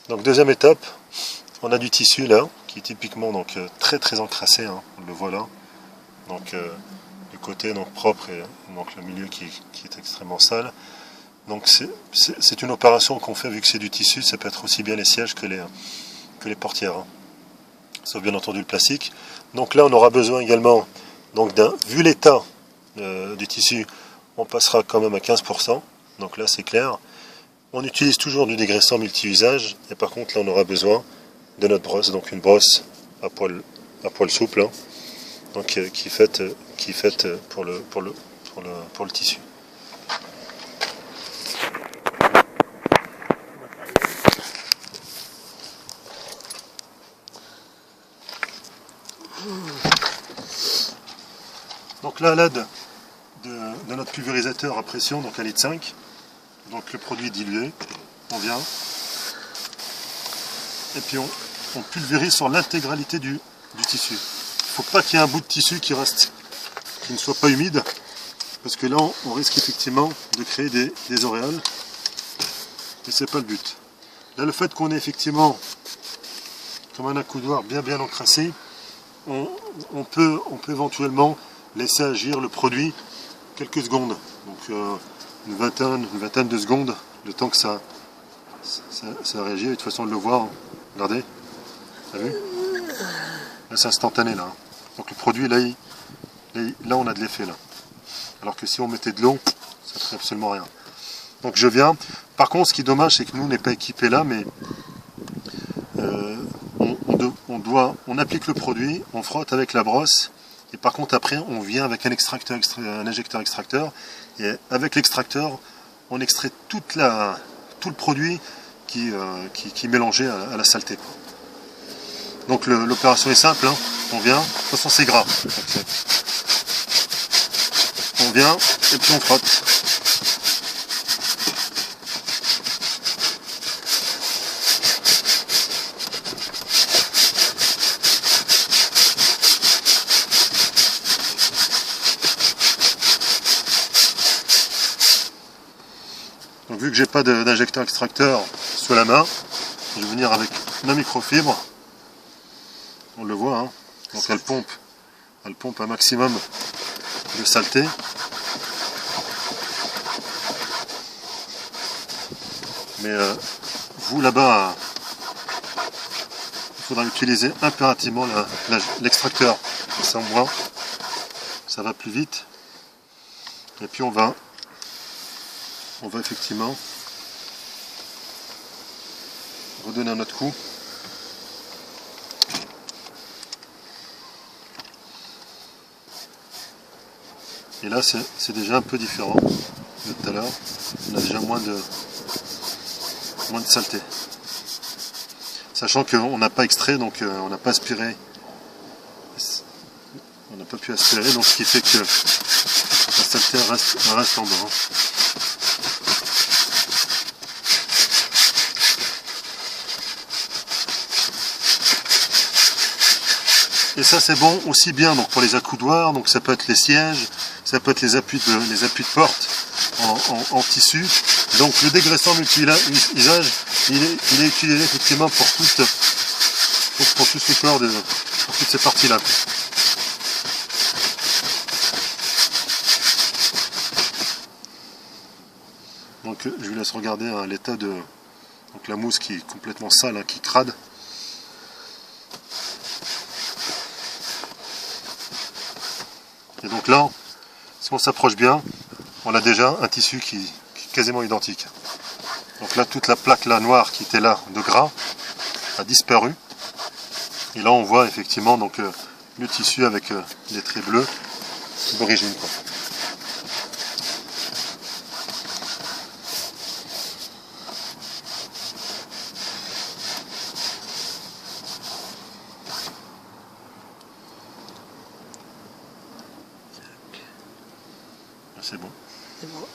Donc deuxième étape, on a du tissu là, qui est typiquement donc très très encrassé, hein, on le voit là. Donc du côté donc propre et donc le milieu qui est extrêmement sale. Donc c'est une opération qu'on fait vu que c'est du tissu, ça peut être aussi bien les sièges que les portières, hein. Sauf bien entendu le plastique. Donc là on aura besoin également, donc vu l'état du tissu, on passera quand même à 15%, donc là c'est clair. On utilise toujours du dégraissant multi-usage, et par contre là on aura besoin de notre brosse, donc une brosse à poil souple, hein, donc qui est faite pour le tissu. Donc là à l'aide de notre pulvérisateur à pression, donc à litre 5, donc le produit dilué, on vient et puis on pulvérise sur l'intégralité du tissu. Il ne faut pas qu'il y ait un bout de tissu qui ne soit pas humide, parce que là on risque effectivement de créer des auréoles, et c'est pas le but. Là le fait qu'on ait effectivement comme un accoudoir bien encrassé, on peut éventuellement laisser agir le produit quelques secondes, donc une vingtaine de secondes, le temps que ça réagit. Et de toute façon on le voit, hein. Regardez, t'as vu? Là c'est instantané là, hein. Donc le produit là, là on a de l'effet là. Alors que si on mettait de l'eau, ça ne ferait absolument rien. Donc je viens. Par contre ce qui est dommage c'est que nous on n'est pas équipé là, mais on applique le produit, on frotte avec la brosse, et par contre après on vient avec un injecteur extracteur, et avec l'extracteur on extrait tout le produit qui est mélangé à la saleté. Donc l'opération est simple, hein. On vient, de toute façon c'est gras, on vient et puis on frotte. Donc vu que j'ai pas d'injecteur extracteur sous la main, je vais venir avec ma microfibre. On le voit, hein. Donc elle pompe un maximum de saleté. Mais vous là-bas, il faudra utiliser impérativement l'extracteur. Ça au moins, ça va plus vite. Et puis on va effectivement redonner un autre coup. Et là c'est déjà un peu différent de tout à l'heure. On a déjà moins de saleté. Sachant qu'on n'a pas extrait, donc on n'a pas aspiré. On n'a pas pu aspirer, donc ce qui fait que la saleté reste en dehors. Et ça c'est bon aussi bien donc pour les accoudoirs, donc ça peut être les sièges, ça peut être les appuis de porte en tissu. Donc le dégraissant multi-usage, il est utilisé effectivement pour tout ce corps, pour toutes ces parties-là. Donc je vous laisse regarder, hein, l'état de la mousse qui est complètement sale, hein, qui crade. Et donc là, si on s'approche bien, on a déjà un tissu qui est quasiment identique. Donc là, toute la plaque là, noire qui était là de gras a disparu. Et là, on voit effectivement donc, le tissu avec les traits bleus d'origine. C'est bon. C'est bon.